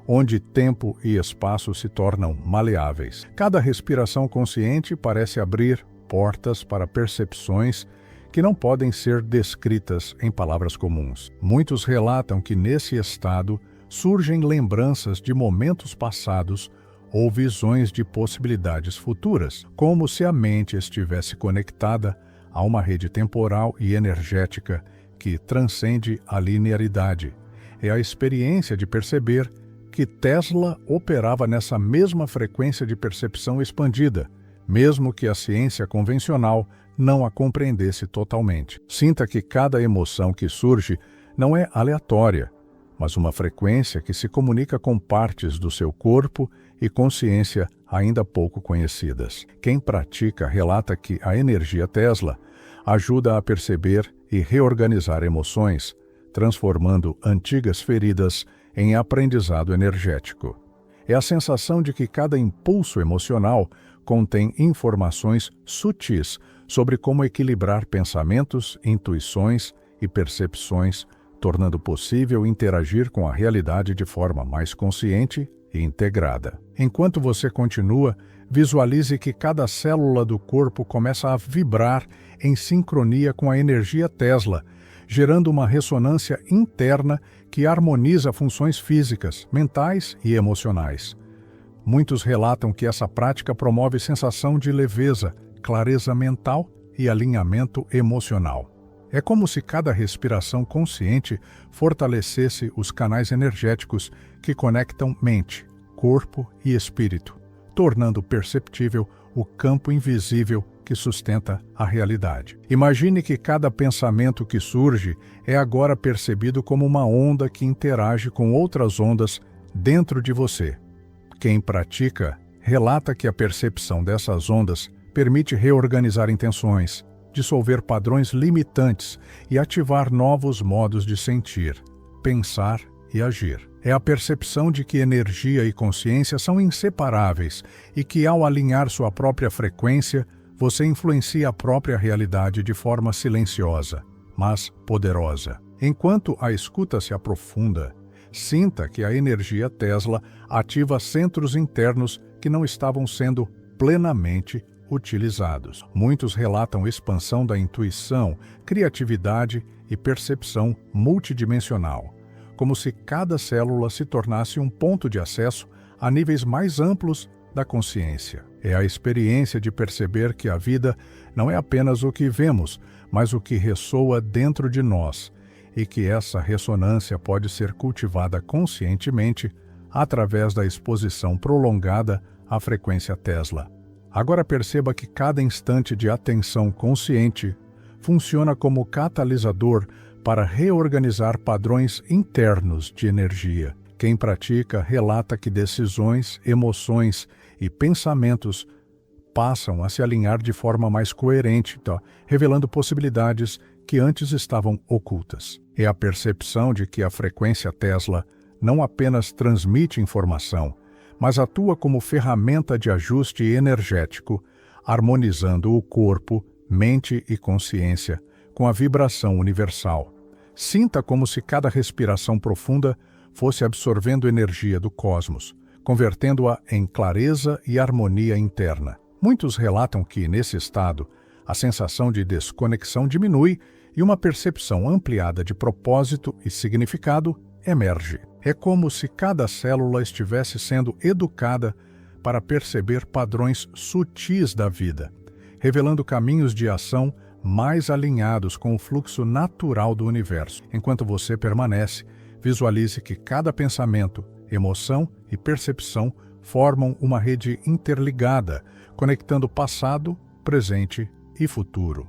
[SPEAKER 1] onde tempo e espaço se tornam maleáveis. Cada respiração consciente parece abrir portas para percepções que não podem ser descritas em palavras comuns. Muitos relatam que nesse estado surgem lembranças de momentos passados ou visões de possibilidades futuras, como se a mente estivesse conectada a uma rede temporal e energética que transcende a linearidade. É a experiência de perceber que Tesla operava nessa mesma frequência de percepção expandida, mesmo que a ciência convencional não a compreendesse totalmente. Sinta que cada emoção que surge não é aleatória, mas uma frequência que se comunica com partes do seu corpo e consciência ainda pouco conhecidas. Quem pratica relata que a energia Tesla ajuda a perceber e reorganizar emoções, transformando antigas feridas em aprendizado energético. É a sensação de que cada impulso emocional contém informações sutis sobre como equilibrar pensamentos, intuições e percepções, tornando possível interagir com a realidade de forma mais consciente e integrada. Enquanto você continua, visualize que cada célula do corpo começa a vibrar em sincronia com a energia Tesla, gerando uma ressonância interna que harmoniza funções físicas, mentais e emocionais. Muitos relatam que essa prática promove sensação de leveza, clareza mental e alinhamento emocional. É como se cada respiração consciente fortalecesse os canais energéticos que conectam mente, corpo e espírito, tornando perceptível o campo invisível que sustenta a realidade. Imagine que cada pensamento que surge é agora percebido como uma onda que interage com outras ondas dentro de você. Quem pratica relata que a percepção dessas ondas permite reorganizar intenções, dissolver padrões limitantes e ativar novos modos de sentir, pensar e agir. É a percepção de que energia e consciência são inseparáveis e que, ao alinhar sua própria frequência, você influencia a própria realidade de forma silenciosa, mas poderosa. Enquanto a escuta se aprofunda, sinta que a energia Tesla ativa centros internos que não estavam sendo plenamente utilizados. Muitos relatam expansão da intuição, criatividade e percepção multidimensional, como se cada célula se tornasse um ponto de acesso a níveis mais amplos da consciência. É a experiência de perceber que a vida não é apenas o que vemos, mas o que ressoa dentro de nós, e que essa ressonância pode ser cultivada conscientemente através da exposição prolongada à frequência Tesla. Agora perceba que cada instante de atenção consciente funciona como catalisador para reorganizar padrões internos de energia. Quem pratica relata que decisões, emoções e pensamentos passam a se alinhar de forma mais coerente, revelando possibilidades que antes estavam ocultas. É a percepção de que a frequência Tesla não apenas transmite informação, mas atua como ferramenta de ajuste energético, harmonizando o corpo, mente e consciência com a vibração universal. Sinta como se cada respiração profunda fosse absorvendo energia do cosmos, convertendo-a em clareza e harmonia interna. Muitos relatam que, nesse estado, a sensação de desconexão diminui e uma percepção ampliada de propósito e significado emerge. É como se cada célula estivesse sendo educada para perceber padrões sutis da vida, revelando caminhos de ação mais alinhados com o fluxo natural do universo. Enquanto você permanece, visualize que cada pensamento, emoção e percepção formam uma rede interligada, conectando passado, presente e futuro.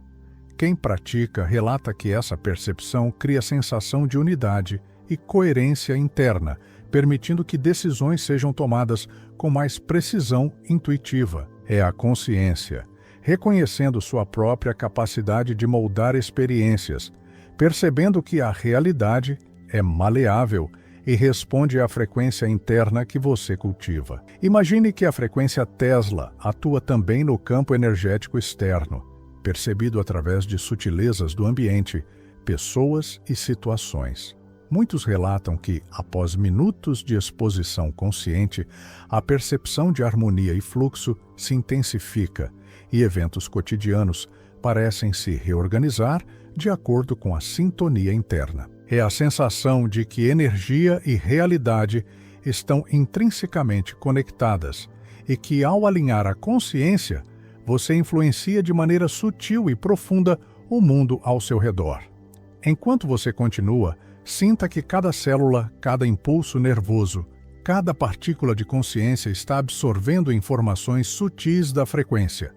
[SPEAKER 1] Quem pratica relata que essa percepção cria sensação de unidade e coerência interna, permitindo que decisões sejam tomadas com mais precisão intuitiva. É a consciência, reconhecendo sua própria capacidade de moldar experiências, percebendo que a realidade é maleável e responde à frequência interna que você cultiva. Imagine que a frequência Tesla atua também no campo energético externo, percebido através de sutilezas do ambiente, pessoas e situações. Muitos relatam que, após minutos de exposição consciente, a percepção de harmonia e fluxo se intensifica e eventos cotidianos parecem se reorganizar de acordo com a sintonia interna. É a sensação de que energia e realidade estão intrinsecamente conectadas e que, ao alinhar a consciência, você influencia de maneira sutil e profunda o mundo ao seu redor. Enquanto você continua, sinta que cada célula, cada impulso nervoso, cada partícula de consciência está absorvendo informações sutis da frequência.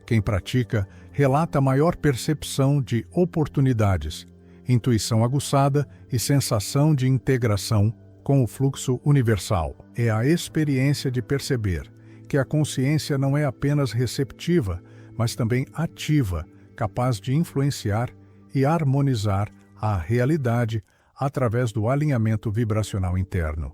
[SPEAKER 1] Quem pratica relata maior percepção de oportunidades, intuição aguçada e sensação de integração com o fluxo universal. É a experiência de perceber que a consciência não é apenas receptiva, mas também ativa, capaz de influenciar e harmonizar a realidade através do alinhamento vibracional interno.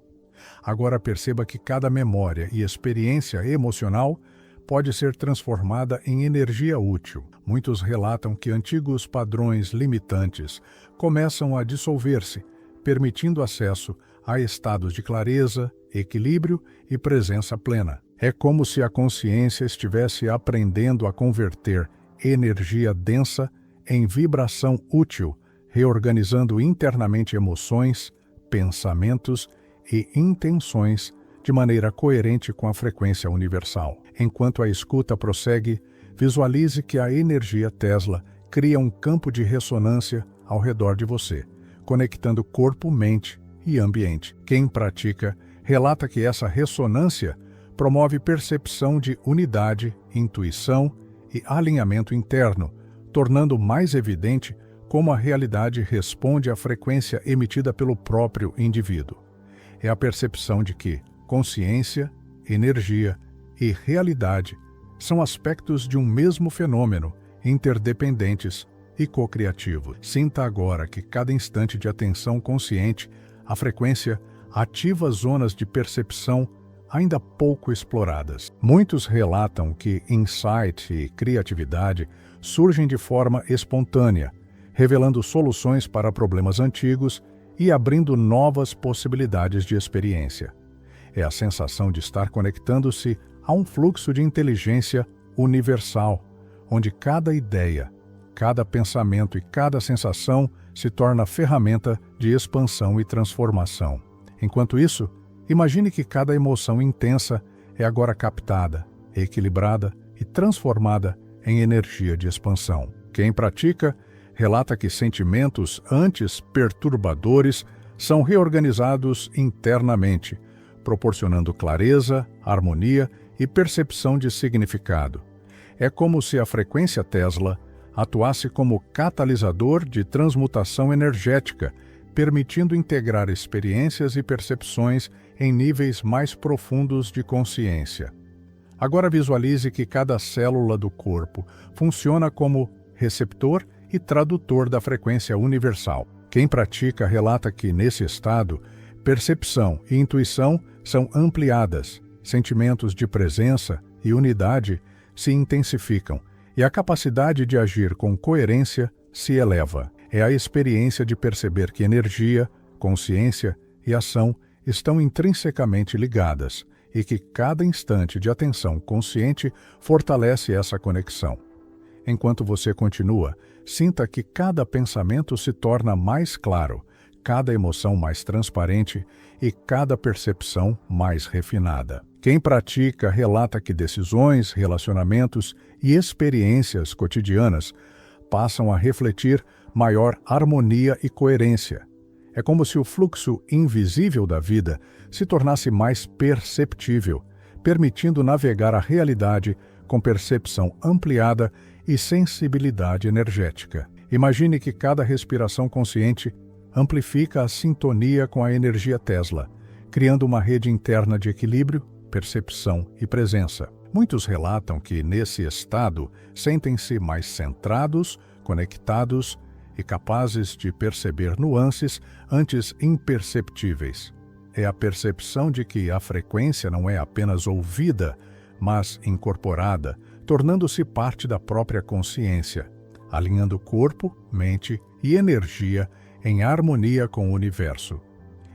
[SPEAKER 1] Agora perceba que cada memória e experiência emocional pode ser transformada em energia útil. Muitos relatam que antigos padrões limitantes começam a dissolver-se, permitindo acesso a estados de clareza, equilíbrio e presença plena. É como se a consciência estivesse aprendendo a converter energia densa em vibração útil, reorganizando internamente emoções, pensamentos e intenções de maneira coerente com a frequência universal. Enquanto a escuta prossegue, visualize que a energia Tesla cria um campo de ressonância ao redor de você, conectando corpo, mente e ambiente. Quem pratica relata que essa ressonância promove percepção de unidade, intuição e alinhamento interno, tornando mais evidente como a realidade responde à frequência emitida pelo próprio indivíduo. É a percepção de que consciência, energia e realidade são aspectos de um mesmo fenômeno, interdependentes e co-criativos. Sinta agora que cada instante de atenção consciente, a frequência ativa zonas de percepção ainda pouco exploradas. Muitos relatam que insight e criatividade surgem de forma espontânea, revelando soluções para problemas antigos e abrindo novas possibilidades de experiência. É a sensação de estar conectando-se a um fluxo de inteligência universal, onde cada ideia, cada pensamento e cada sensação se torna ferramenta de expansão e transformação. Enquanto isso, imagine que cada emoção intensa é agora captada, equilibrada e transformada em energia de expansão. Quem pratica relata que sentimentos antes perturbadores são reorganizados internamente, proporcionando clareza, harmonia e percepção de significado. É como se a frequência Tesla atuasse como catalisador de transmutação energética, permitindo integrar experiências e percepções em níveis mais profundos de consciência. Agora visualize que cada célula do corpo funciona como receptor e tradutor da frequência universal. Quem pratica relata que, nesse estado, percepção e intuição são ampliadas, sentimentos de presença e unidade se intensificam e a capacidade de agir com coerência se eleva. É a experiência de perceber que energia, consciência e ação estão intrinsecamente ligadas e que cada instante de atenção consciente fortalece essa conexão. Enquanto você continua, sinta que cada pensamento se torna mais claro, cada emoção mais transparente e cada percepção mais refinada. Quem pratica relata que decisões, relacionamentos e experiências cotidianas passam a refletir maior harmonia e coerência. É como se o fluxo invisível da vida se tornasse mais perceptível, permitindo navegar a realidade com percepção ampliada e sensibilidade energética. Imagine que cada respiração consciente amplifica a sintonia com a energia Tesla, criando uma rede interna de equilíbrio, percepção e presença. Muitos relatam que, nesse estado, sentem-se mais centrados, conectados e capazes de perceber nuances antes imperceptíveis. É a percepção de que a frequência não é apenas ouvida, mas incorporada, tornando-se parte da própria consciência, alinhando corpo, mente e energia em harmonia com o universo.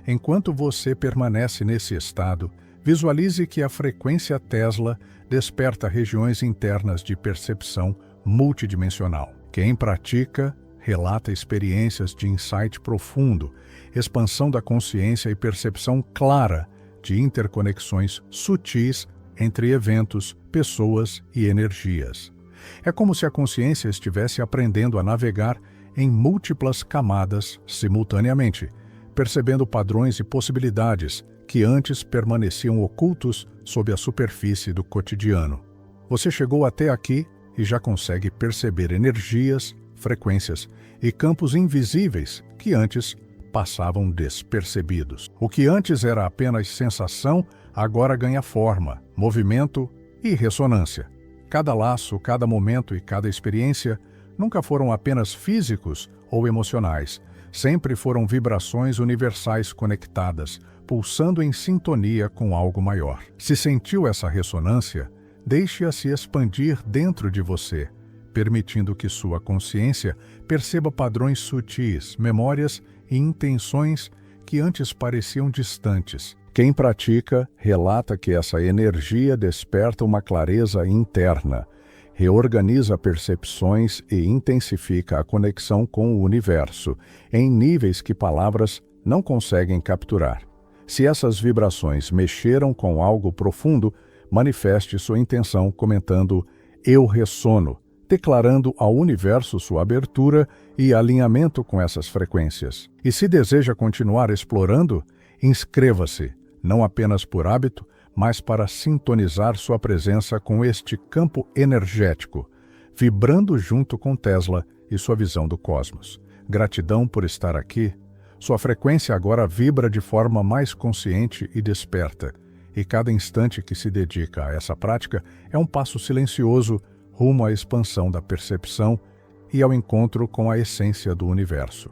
[SPEAKER 1] Enquanto você permanece nesse estado, visualize que a frequência Tesla desperta regiões internas de percepção multidimensional. Quem pratica relata experiências de insight profundo, expansão da consciência e percepção clara de interconexões sutis entre eventos, pessoas e energias. É como se a consciência estivesse aprendendo a navegar em múltiplas camadas simultaneamente, percebendo padrões e possibilidades que antes permaneciam ocultos sob a superfície do cotidiano. Você chegou até aqui e já consegue perceber energias, frequências e campos invisíveis que antes passavam despercebidos. O que antes era apenas sensação, agora ganha forma, movimento e ressonância. Cada laço, cada momento e cada experiência nunca foram apenas físicos ou emocionais, sempre foram vibrações universais conectadas, pulsando em sintonia com algo maior. Se sentiu essa ressonância, deixe-a se expandir dentro de você, permitindo que sua consciência perceba padrões sutis, memórias e intenções que antes pareciam distantes. Quem pratica relata que essa energia desperta uma clareza interna, reorganiza percepções e intensifica a conexão com o universo, em níveis que palavras não conseguem capturar. Se essas vibrações mexeram com algo profundo, manifeste sua intenção comentando "Eu ressono", declarando ao universo sua abertura e alinhamento com essas frequências. E se deseja continuar explorando, inscreva-se, não apenas por hábito, mas para sintonizar sua presença com este campo energético, vibrando junto com Tesla e sua visão do cosmos. Gratidão por estar aqui. Sua frequência agora vibra de forma mais consciente e desperta, e cada instante que se dedica a essa prática é um passo silencioso rumo à expansão da percepção e ao encontro com a essência do universo.